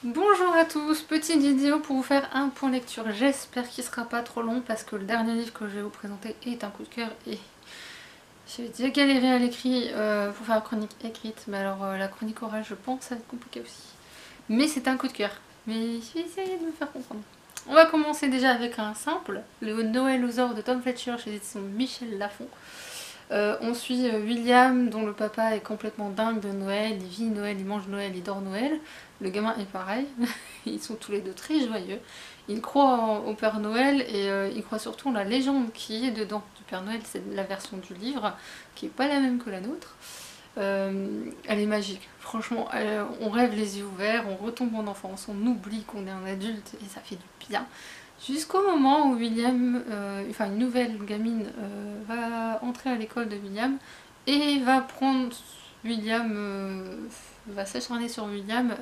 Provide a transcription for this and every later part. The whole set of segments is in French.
Bonjour à tous, petite vidéo pour vous faire un point lecture, j'espère qu'il sera pas trop long parce que le dernier livre que je vais vous présenter est un coup de cœur et j'ai déjà galéré à l'écrit pour faire la chronique écrite, mais alors la chronique orale je pense ça va être compliqué aussi. Mais c'est un coup de cœur, mais je vais essayer de me faire comprendre. On va commencer déjà avec un simple, le Noël aux ors de Tom Fletcher chez l'édition Michel Lafon. On suit William dont le papa est complètement dingue de Noël, il vit Noël, il mange Noël, il dort Noël. Le gamin est pareil, ils sont tous les deux très joyeux. Il croit au Père Noël et il croit surtout en la légende qui est dedans du Père Noël, c'est la version du livre qui n'est pas la même que la nôtre. Elle est magique, franchement, on rêve les yeux ouverts, on retombe en enfance, on oublie qu'on est un adulte et ça fait du bien. Jusqu'au moment où William, enfin une nouvelle gamine va entrer à l'école de William et va prendre William, va s'acharner sur William,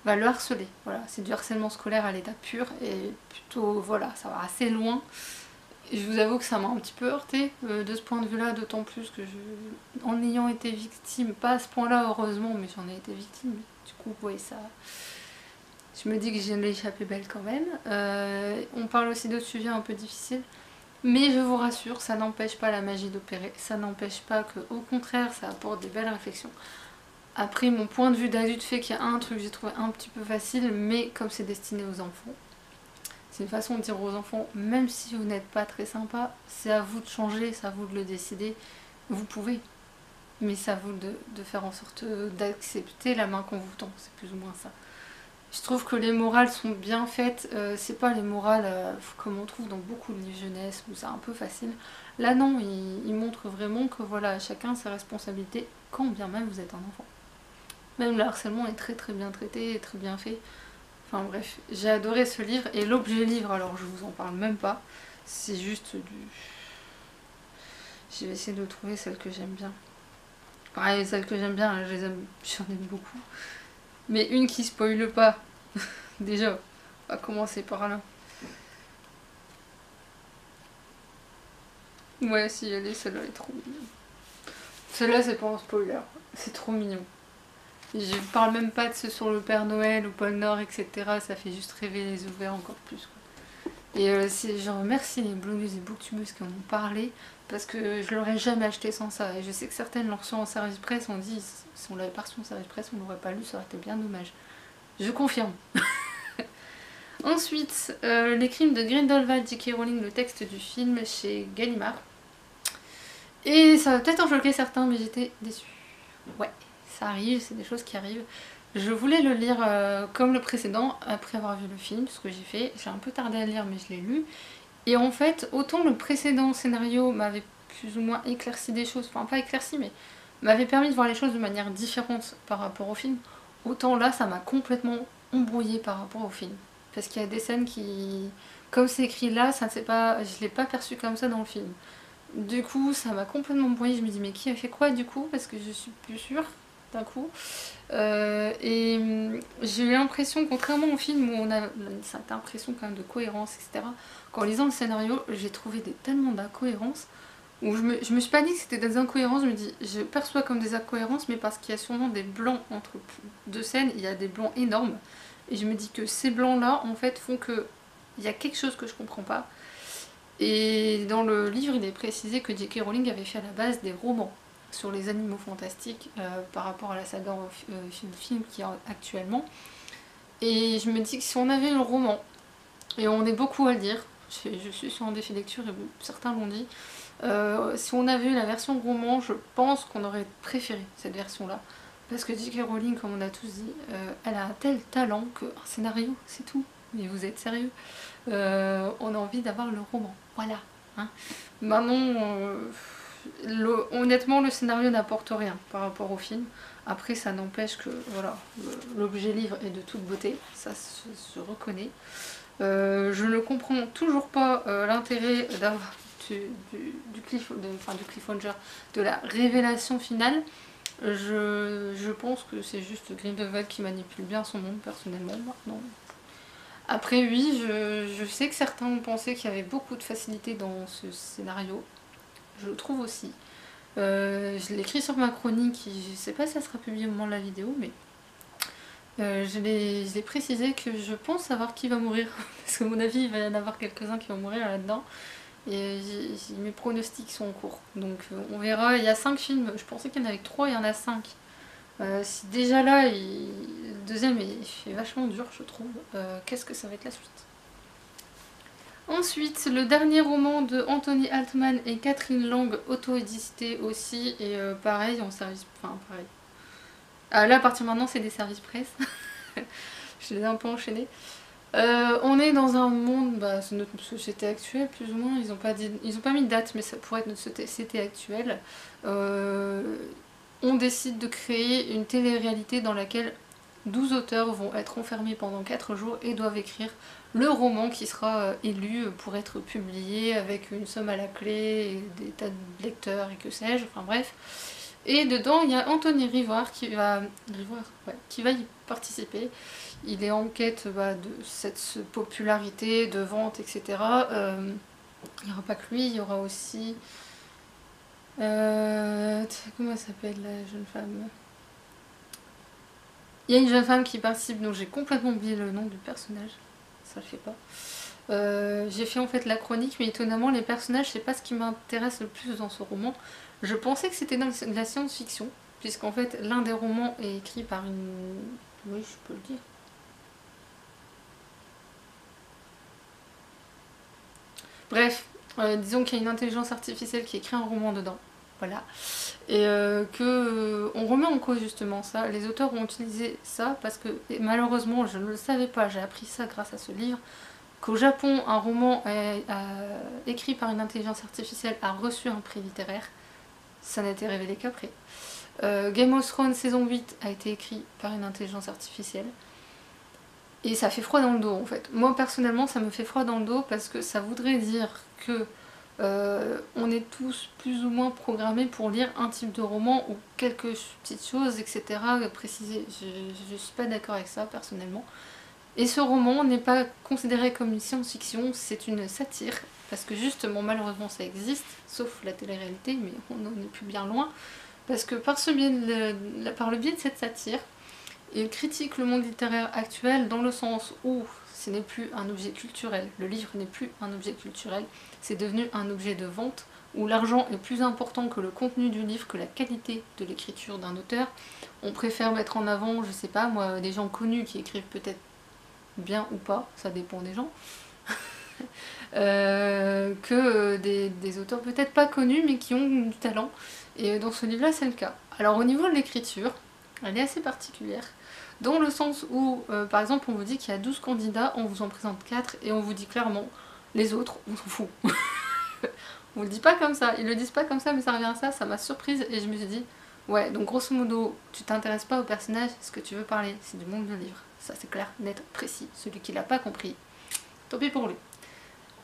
va le harceler. Voilà, c'est du harcèlement scolaire à l'état pur et plutôt voilà, ça va assez loin. Et je vous avoue que ça m'a un petit peu heurtée de ce point de vue-là, d'autant plus que en ayant été victime, pas à ce point-là heureusement, mais j'en ai été victime. Du coup, ouais, ça. Je me dis que j'ai l'échappée belle quand même. On parle aussi d'autres sujets un peu difficiles. Mais je vous rassure, ça n'empêche pas la magie d'opérer. Ça n'empêche pas que, au contraire, ça apporte des belles réflexions. Après, mon point de vue d'adulte fait qu'il y a un truc que j'ai trouvé un petit peu facile, mais comme c'est destiné aux enfants, c'est une façon de dire aux enfants, même si vous n'êtes pas très sympa, c'est à vous de changer, c'est à vous de le décider. Vous pouvez, mais c'est à vous de faire en sorte d'accepter la main qu'on vous tend. C'est plus ou moins ça. Je trouve que les morales sont bien faites, c'est pas les morales comme on trouve dans beaucoup de livres jeunesse où c'est un peu facile. Là non, il montre vraiment que voilà, chacun a ses responsabilités quand bien même vous êtes un enfant. Même le harcèlement est très très bien traité et très bien fait. Enfin bref, j'ai adoré ce livre et l'objet livre, alors je vous en parle même pas, c'est juste du... Je vais essayer de trouver celle que j'aime bien. Ouais, celle que j'aime bien, j'en aime beaucoup. Mais une qui spoile pas, déjà, on va commencer par là. Ouais, si, elle est, celle-là est trop mignonne. Celle-là, c'est pas un spoiler, c'est trop mignon. Je parle même pas de ceux sur le Père Noël ou Pôle Nord, etc. Ça fait juste rêver les ouverts encore plus. Quoi. Et je remercie les blogueuses et booktubeuses qui en ont parlé parce que je l'aurais jamais acheté sans ça. Et je sais que certaines l'ont reçu en service presse, on dit si on l'avait pas reçu en service presse, on l'aurait pas lu, ça aurait été bien dommage. Je confirme. Ensuite, Les crimes de Grindelwald, J.K. Rowling, le texte du film chez Gallimard. Et ça va peut-être en choquer certains, mais j'étais déçue. Ouais, ça arrive, c'est des choses qui arrivent. Je voulais le lire comme le précédent, après avoir vu le film, ce que j'ai fait. J'ai un peu tardé à le lire, mais je l'ai lu. Et en fait, autant le précédent scénario m'avait plus ou moins éclairci des choses, enfin pas éclairci, mais m'avait permis de voir les choses de manière différente par rapport au film, autant là, ça m'a complètement embrouillé par rapport au film. Parce qu'il y a des scènes qui... Comme c'est écrit là, ça ne pas, je l'ai pas perçu comme ça dans le film. Du coup, ça m'a complètement embrouillée. Je me dis, mais qui a fait quoi du coup? Parce que je suis plus sûre d'un coup. J'ai eu l'impression, contrairement au film où on a cette impression quand même de cohérence, etc., qu'en lisant le scénario, j'ai trouvé tellement d'incohérences où je me suis pas dit que c'était des incohérences, je me dis, je perçois comme des incohérences, mais parce qu'il y a sûrement des blancs entre deux scènes, il y a des blancs énormes, et je me dis que ces blancs-là, en fait, font que il y a quelque chose que je comprends pas. Et dans le livre, il est précisé que J.K. Rowling avait fait à la base des romans sur les animaux fantastiques par rapport à la saga film qui est actuellement. Et je me dis que si on avait le roman, et on est beaucoup à le dire, je suis sur un défi lecture et certains l'ont dit, si on avait eu la version roman, je pense qu'on aurait préféré cette version-là. Parce que J.K. Rowling, comme on a tous dit, elle a un tel talent qu'un scénario, c'est tout. Mais vous êtes sérieux? On a envie d'avoir le roman. Voilà. Hein. Maintenant, honnêtement, le scénario n'apporte rien par rapport au film. Après, ça n'empêche que voilà, l'objet livre est de toute beauté, ça se reconnaît. Je ne comprends toujours pas l'intérêt d'avoir du cliffhanger, de la révélation finale. Je pense que c'est juste Grindelwald qui manipule bien son monde personnellement maintenant. Après oui, je sais que certains ont pensé qu'il y avait beaucoup de facilité dans ce scénario. Je le trouve aussi. Je l'écris sur ma chronique, je sais pas si ça sera publié au moment de la vidéo, mais Je l'ai précisé que je pense savoir qui va mourir, parce qu'à mon avis il va y en avoir quelques-uns qui vont mourir là-dedans, et mes pronostics sont en cours. Donc on verra, il y a 5 films, je pensais qu'il y en avait que 3, il y en a 5. Si déjà là, le deuxième il fait vachement dur je trouve, qu'est-ce que ça va être la suite? Ensuite, le dernier roman de Anthony Altman et Catherine Lang, auto-édité aussi, et pareil, en service... Enfin, pareil. Ah, là, à partir de maintenant, c'est des services presse. Je les ai un peu enchaînés. On est dans un monde, bah, c'est notre société actuelle, plus ou moins. Ils ont pas mis de date, mais ça pourrait être notre société actuelle. On décide de créer une télé-réalité dans laquelle 12 auteurs vont être enfermés pendant 4 jours et doivent écrire le roman qui sera élu pour être publié avec une somme à la clé, et des tas de lecteurs et que sais-je, enfin bref. Et dedans, il y a Anthony Rivoire qui va y participer. Il est en quête de cette popularité, de vente, etc. Il n'y aura pas que lui, il y aura aussi... comment elle s'appelle la jeune femme? Il y a une jeune femme qui participe, donc j'ai complètement oublié le nom du personnage. Ça le fait pas. J'ai fait en fait la chronique, mais étonnamment les personnages c'est pas ce qui m'intéresse le plus dans ce roman. Je pensais que c'était de la science-fiction, puisqu'en fait l'un des romans est écrit par une... Oui, je peux le dire. Bref, disons qu'il y a une intelligence artificielle qui écrit un roman dedans. Voilà. Et on remet en cause justement ça. Les auteurs ont utilisé ça parce que malheureusement, je ne le savais pas, j'ai appris ça grâce à ce livre, qu'au Japon, un roman écrit par une intelligence artificielle a reçu un prix littéraire. Ça n'a été révélé qu'après. Game of Thrones saison 8 a été écrit par une intelligence artificielle. Et ça fait froid dans le dos en fait. Moi personnellement ça me fait froid dans le dos parce que ça voudrait dire que on est tous plus ou moins programmés pour lire un type de roman ou quelques petites choses, etc. précisées. Je suis pas d'accord avec ça personnellement. Et ce roman n'est pas considéré comme une science-fiction, c'est une satire. Parce que justement, malheureusement, ça existe, sauf la télé-réalité, mais on n'en est plus bien loin. Parce que par le biais de cette satire, il critique le monde littéraire actuel dans le sens où ce n'est plus un objet culturel. Le livre n'est plus un objet culturel, c'est devenu un objet de vente où l'argent est plus important que le contenu du livre, que la qualité de l'écriture d'un auteur. On préfère mettre en avant, je sais pas moi, des gens connus qui écrivent peut-être bien ou pas, ça dépend des gens, que des auteurs peut-être pas connus mais qui ont du talent. Et dans ce livre-là, c'est le cas. Alors au niveau de l'écriture, elle est assez particulière, dans le sens où, par exemple, on vous dit qu'il y a 12 candidats, on vous en présente 4 et on vous dit clairement, les autres, on s'en fout. On le dit pas comme ça, ils le disent pas comme ça, mais ça revient à ça, ça m'a surprise et je me suis dit, ouais, donc grosso modo, tu t'intéresses pas au personnage, ce que tu veux parler, c'est du monde de livre. Ça c'est clair, net, précis. Celui qui l'a pas compris, tant pis pour lui.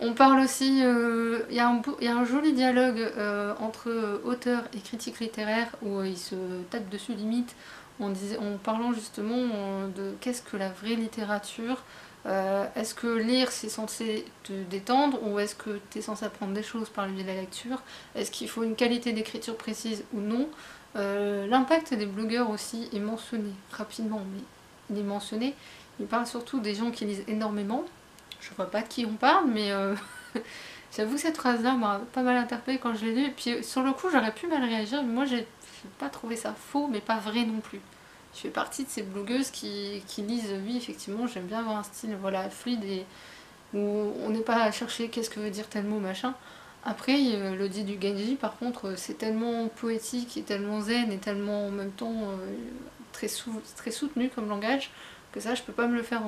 On parle aussi, il y a un joli dialogue entre auteur et critique littéraire où ils se tapent dessus limite en parlant justement de qu'est-ce que la vraie littérature. Est-ce que lire c'est censé te détendre ou est-ce que tu es censé apprendre des choses par le biais de la lecture? Est-ce qu'il faut une qualité d'écriture précise ou non? L'impact des blogueurs aussi est mentionné rapidement, mais il est mentionné. Il parle surtout des gens qui lisent énormément. Je vois pas de qui on parle, mais j'avoue que cette phrase-là m'a pas mal interpellée quand je l'ai lue. Et puis sur le coup, j'aurais pu mal réagir, mais moi j'ai pas trouvé ça faux, mais pas vrai non plus. Je fais partie de ces blogueuses qui lisent, oui, effectivement, j'aime bien avoir un style voilà, fluide et où on n'est pas à chercher qu'est-ce que veut dire tel mot, machin. Après, le dit du Genji, par contre, c'est tellement poétique et tellement zen et tellement en même temps très soutenu comme langage que ça, je peux pas me le faire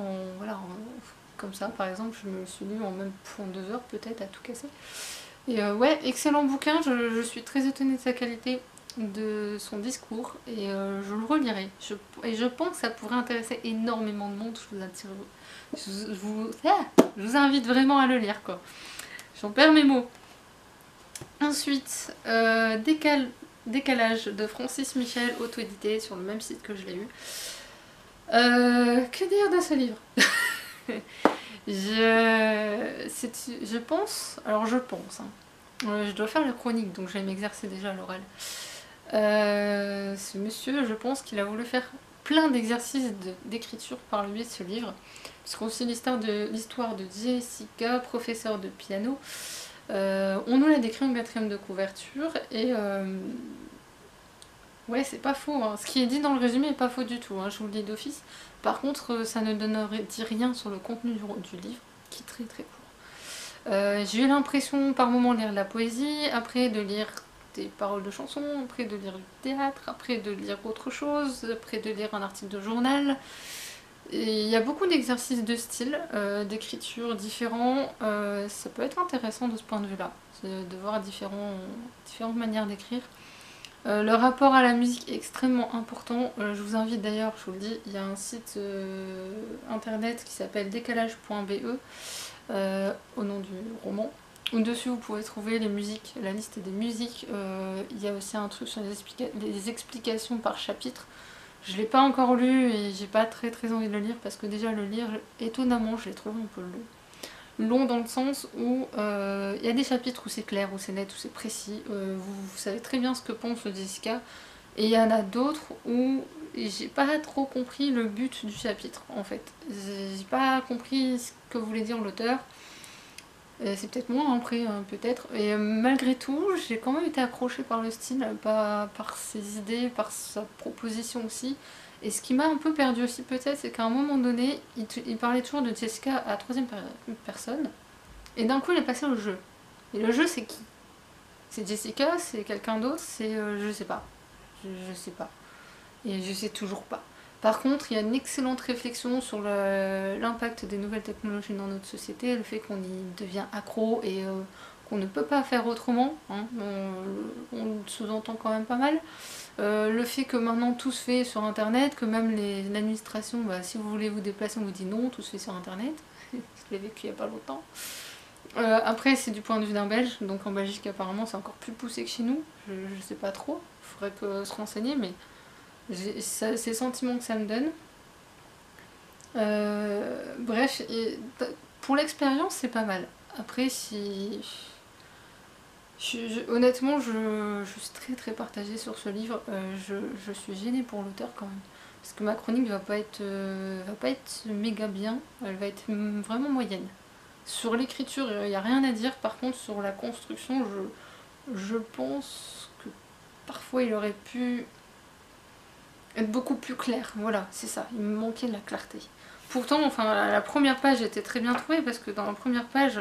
comme ça. Par exemple, je me suis lu en même en 2 heures peut-être à tout casser. Et ouais, excellent bouquin, je suis très étonnée de sa qualité, de son discours, et je le relirai. Et je pense que ça pourrait intéresser énormément de monde, je vous invite vraiment à le lire, quoi. J'en perds mes mots. Ensuite, Décalage de Francis Michel, auto-édité sur le même site que je l'ai eu. Que dire de ce livre? Je pense, je dois faire la chronique donc je vais m'exercer déjà à l'oral. Ce monsieur, je pense qu'il a voulu faire plein d'exercices d'écriture par le biais de ce livre. Parce qu'on suit l'histoire de Jessica, professeure de piano. On nous l'a décrit en 4e de couverture et ouais, c'est pas faux, hein. Ce qui est dit dans le résumé est pas faux du tout, hein, je vous le dis d'office. Par contre, ça ne dit rien sur le contenu du livre, qui est très très court. J'ai eu l'impression par moments de lire de la poésie, après de lire des paroles de chansons, après de lire du théâtre, après de lire autre chose, après de lire un article de journal. Et il y a beaucoup d'exercices de style, d'écriture différents. Ça peut être intéressant de ce point de vue-là, de voir différentes manières d'écrire. Le rapport à la musique est extrêmement important. Je vous invite d'ailleurs, je vous le dis, il y a un site internet qui s'appelle décalage.be au nom du roman. Dessus vous pouvez trouver les musiques, la liste des musiques. Il y a aussi un truc sur les explications par chapitre. Je ne l'ai pas encore lu et j'ai pas très envie de le lire parce que déjà le lire, étonnamment, je l'ai trouvé un peu long dans le sens où il y a des chapitres où c'est clair, où c'est net, où c'est précis, vous savez très bien ce que pense Jessica, et il y en a d'autres où j'ai pas trop compris le but du chapitre en fait. J'ai pas compris ce que voulait dire l'auteur. C'est peut-être moi après, peut-être. Et malgré tout, j'ai quand même été accrochée par le style, par ses idées, par sa proposition aussi. Et ce qui m'a un peu perdue aussi peut-être, c'est qu'à un moment donné, il parlait toujours de Jessica à la 3e personne. Et d'un coup, il est passé au jeu. Et le jeu, c'est qui? C'est Jessica? C'est quelqu'un d'autre? C'est... je sais pas. Je sais pas. Et je sais toujours pas. Par contre, il y a une excellente réflexion sur l'impact des nouvelles technologies dans notre société, le fait qu'on y devient accro et qu'on ne peut pas faire autrement, hein, on le sous-entend quand même pas mal. Le fait que maintenant tout se fait sur internet, que même l'administration, si vous voulez vous déplacer, on vous dit non, tout se fait sur internet. Je l'ai vécu il n'y a pas longtemps. Après, c'est du point de vue d'un Belge, donc en Belgique apparemment c'est encore plus poussé que chez nous, je sais pas trop, il faudrait se renseigner, mais c'est le sentiment que ça me donne. Bref, pour l'expérience c'est pas mal. Après, si... honnêtement, je suis très partagée sur ce livre. Je suis gênée pour l'auteur quand même. Parce que ma chronique va pas être méga bien, elle va être vraiment moyenne. Sur l'écriture, il n'y a rien à dire. Par contre, sur la construction, je pense que parfois il aurait pu être beaucoup plus clair. Voilà, c'est ça. Il me manquait de la clarté. Pourtant, enfin, la première page était très bien trouvée parce que dans la première page,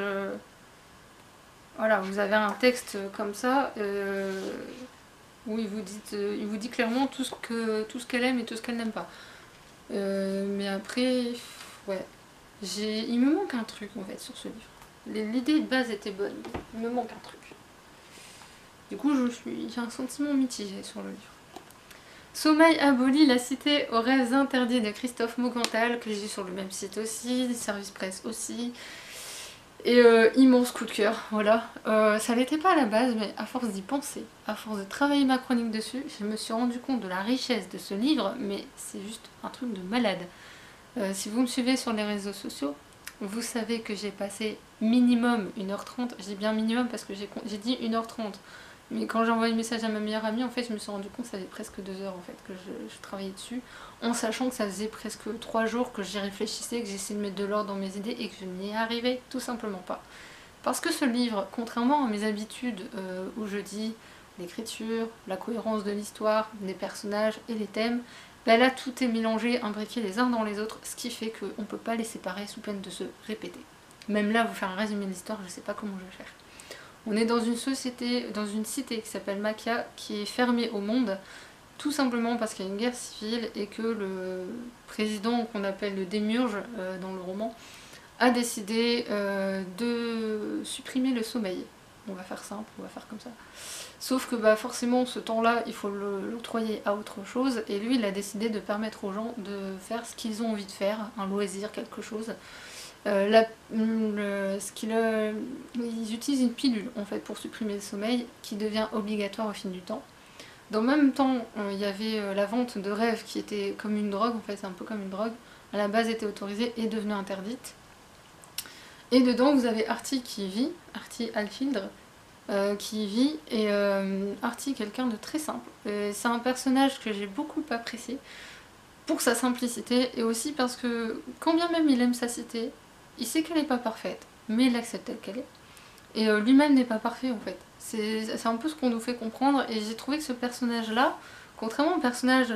voilà, vous avez un texte comme ça où il vous dit clairement tout ce qu'elle aime et tout ce qu'elle n'aime pas. Mais après, ouais, il me manque un truc en fait sur ce livre. L'idée de base était bonne, il me manque un truc. Du coup, j'ai un sentiment mitigé sur le livre. Sommeil aboli, la cité aux rêves interdits de Christophe Mogantal, que j'ai lu sur le même site aussi, des services presse aussi. Et immense coup de cœur, voilà. Ça l'était pas à la base, mais à force d'y penser, à force de travailler ma chronique dessus, je me suis rendu compte de la richesse de ce livre, mais c'est juste un truc de malade. Si vous me suivez sur les réseaux sociaux, vous savez que j'ai passé minimum 1h30, je dis bien minimum parce que j'ai dit 1h30, mais quand j'ai envoyé le message à ma meilleure amie, en fait je me suis rendu compte que ça faisait presque 2 heures en fait que je travaillais dessus, en sachant que ça faisait presque 3 jours que j'y réfléchissais, que j'essayais de mettre de l'ordre dans mes idées et que je n'y arrivais tout simplement pas. Parce que ce livre, contrairement à mes habitudes où je dis l'écriture, la cohérence de l'histoire, des personnages et les thèmes, là tout est mélangé, imbriqué les uns dans les autres, ce qui fait qu'on ne peut pas les séparer sous peine de se répéter. Même là, vous faire un résumé de l'histoire, je ne sais pas comment je vais faire. On est dans une société, dans une cité qui s'appelle Makia, qui est fermée au monde, tout simplement parce qu'il y a une guerre civile et que le président qu'on appelle le démiurge dans le roman a décidé de supprimer le sommeil. On va faire simple, on va faire comme ça. Sauf que forcément ce temps-là il faut l'octroyer à autre chose et lui il a décidé de permettre aux gens de faire ce qu'ils ont envie de faire, un loisir, quelque chose. Ils utilisent une pilule en fait pour supprimer le sommeil qui devient obligatoire au fil du temps. Dans le même temps il y avait la vente de rêves qui était comme une drogue, en fait c'est un peu comme une drogue, à la base était autorisée et devenue interdite. Et dedans vous avez Artie qui vit, Artie Alfildre, qui vit, et Artie quelqu'un de très simple. C'est un personnage que j'ai beaucoup apprécié. pour sa simplicité, et aussi parce que quand bien même il aime sa cité, il sait qu'elle n'est pas parfaite, mais il l'accepte telle qu'elle est. Et lui-même n'est pas parfait en fait. C'est un peu ce qu'on nous fait comprendre, et j'ai trouvé que ce personnage-là, contrairement aux personnages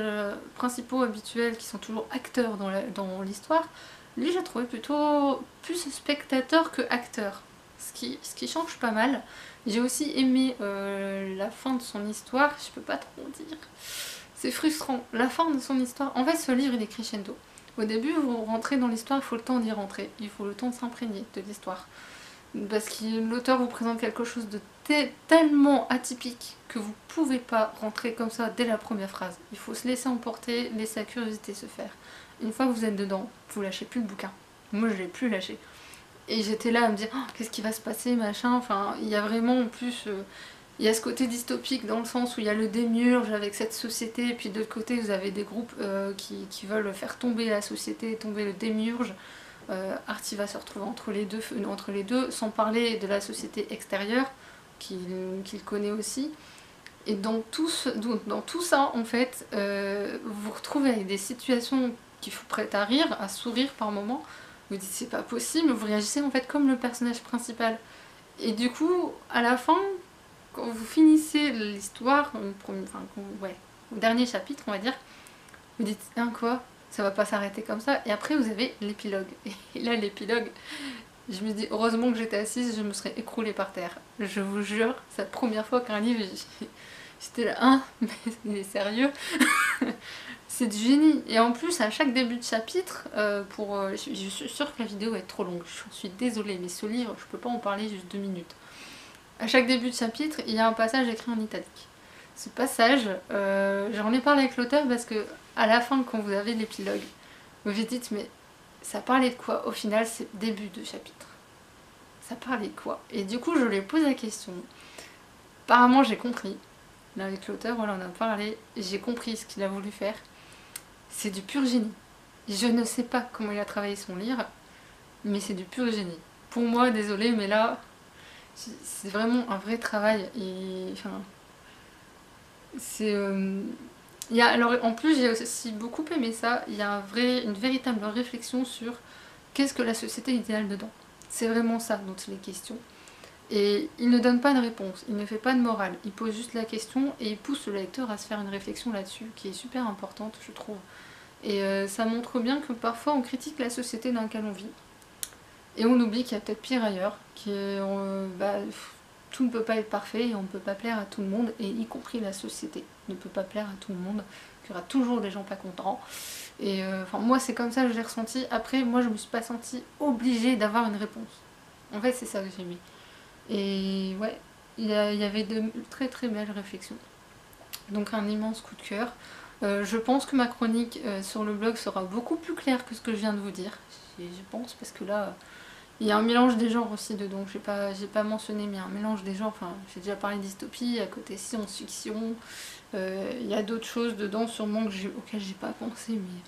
principaux habituels qui sont toujours acteurs dans l'histoire, lui j'ai trouvé plutôt plus spectateur que acteur, ce qui change pas mal. J'ai aussi aimé la fin de son histoire, je peux pas trop dire. C'est frustrant, la fin de son histoire. En fait, ce livre il est crescendo. Au début, vous rentrez dans l'histoire, il faut le temps d'y rentrer, il faut le temps de s'imprégner de l'histoire. Parce que l'auteur vous présente quelque chose de tellement atypique que vous pouvez pas rentrer comme ça dès la première phrase. Il faut se laisser emporter, laisser la curiosité se faire. Une fois que vous êtes dedans, vous lâchez plus le bouquin. Moi, je l'ai plus lâché. Et j'étais là à me dire, oh, qu'est-ce qui va se passer, machin. Enfin, il y a vraiment en plus... il y a ce côté dystopique dans le sens où il y a le démiurge avec cette société, et puis de l'autre côté vous avez des groupes qui veulent faire tomber la société, tomber le démiurge. Artie va se retrouver entre les deux, sans parler de la société extérieure qu'il connaît aussi. Et dans tout ça, en fait, vous vous retrouvez avec des situations qui vous prêtent à rire, à sourire par moments. Vous dites c'est pas possible, vous réagissez en fait comme le personnage principal. Et du coup, à la fin, quand vous finissez l'histoire, au dernier chapitre, on va dire, vous dites hein, quoi, ça va pas s'arrêter comme ça. Et après, vous avez l'épilogue. Et là, l'épilogue, je me dis heureusement que j'étais assise, je me serais écroulée par terre. Je vous jure, c'est la première fois qu'un livre, j'étais là, hein, mais il est sérieux. C'est du génie. Et en plus, à chaque début de chapitre, je suis sûre que la vidéo va être trop longue, je suis désolée, mais ce livre, je peux pas en parler juste 2 minutes. À chaque début de chapitre, il y a un passage écrit en italique. Ce passage, j'en ai parlé avec l'auteur parce que à la fin, quand vous avez l'épilogue, vous vous dites mais ça parlait de quoi? Au final, c'est début de chapitre. Ça parlait de quoi? Et du coup, je lui ai posé la question. Apparemment, j'ai compris. Là, avec l'auteur, voilà, on a parlé. J'ai compris ce qu'il a voulu faire. C'est du pur génie. Je ne sais pas comment il a travaillé son livre, mais c'est du pur génie. Pour moi, désolée, mais là, c'est vraiment un vrai travail. Et enfin, c'est alors en plus j'ai aussi beaucoup aimé ça, il y a une véritable réflexion sur qu'est-ce que la société idéale dedans. C'est vraiment ça dont il est question. Et il ne donne pas de réponse, il ne fait pas de morale, il pose juste la question et il pousse le lecteur à se faire une réflexion là-dessus, qui est super importante je trouve. Et ça montre bien que parfois on critique la société dans laquelle on vit, et on oublie qu'il y a peut-être pire ailleurs, tout ne peut pas être parfait et on ne peut pas plaire à tout le monde, et y compris la société ne peut pas plaire à tout le monde, qu'il y aura toujours des gens pas contents. Et moi c'est comme ça que je l'ai ressenti. Après moi je me suis pas sentie obligée d'avoir une réponse. En fait c'est ça que j'ai aimé. Et ouais, il y avait de très très belles réflexions. Donc un immense coup de cœur. Je pense que ma chronique sur le blog sera beaucoup plus claire que ce que je viens de vous dire. Je pense parce que là... il y a un mélange des genres aussi dedans, j'ai pas mentionné, mais il y a un mélange des genres, enfin j'ai déjà parlé de dystopie, à côté science-fiction, il y a d'autres choses dedans sûrement auxquelles j'ai pas pensé, mais...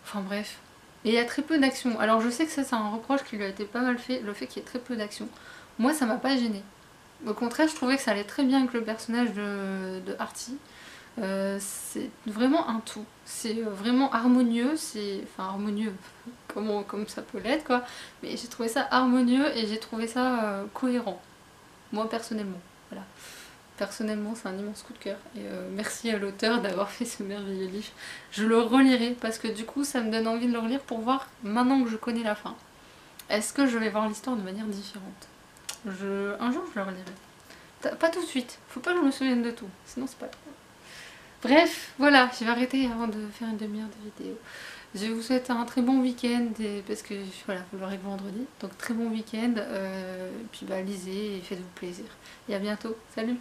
enfin bref. Et il y a très peu d'action, alors je sais que ça c'est un reproche qui lui a été pas mal fait, le fait qu'il y ait très peu d'action. Moi ça m'a pas gêné. Au contraire je trouvais que ça allait très bien avec le personnage de Artie. C'est vraiment un tout, c'est vraiment harmonieux, enfin harmonieux comme ça peut l'être quoi, mais j'ai trouvé ça harmonieux et j'ai trouvé ça cohérent, moi personnellement, voilà. Personnellement c'est un immense coup de cœur et merci à l'auteur d'avoir fait ce merveilleux livre. Je le relirai parce que du coup ça me donne envie de le relire pour voir, maintenant que je connais la fin, est-ce que je vais voir l'histoire de manière différente. Un jour je le relirai, pas tout de suite, faut pas que je me souvienne de tout, sinon c'est pas trop. Bref, voilà, je vais arrêter avant de faire une demi-heure de vidéo. Je vous souhaite un très bon week-end, parce que voilà, vous l'aurez vendredi, donc très bon week-end, puis lisez et faites-vous plaisir. Et à bientôt, salut!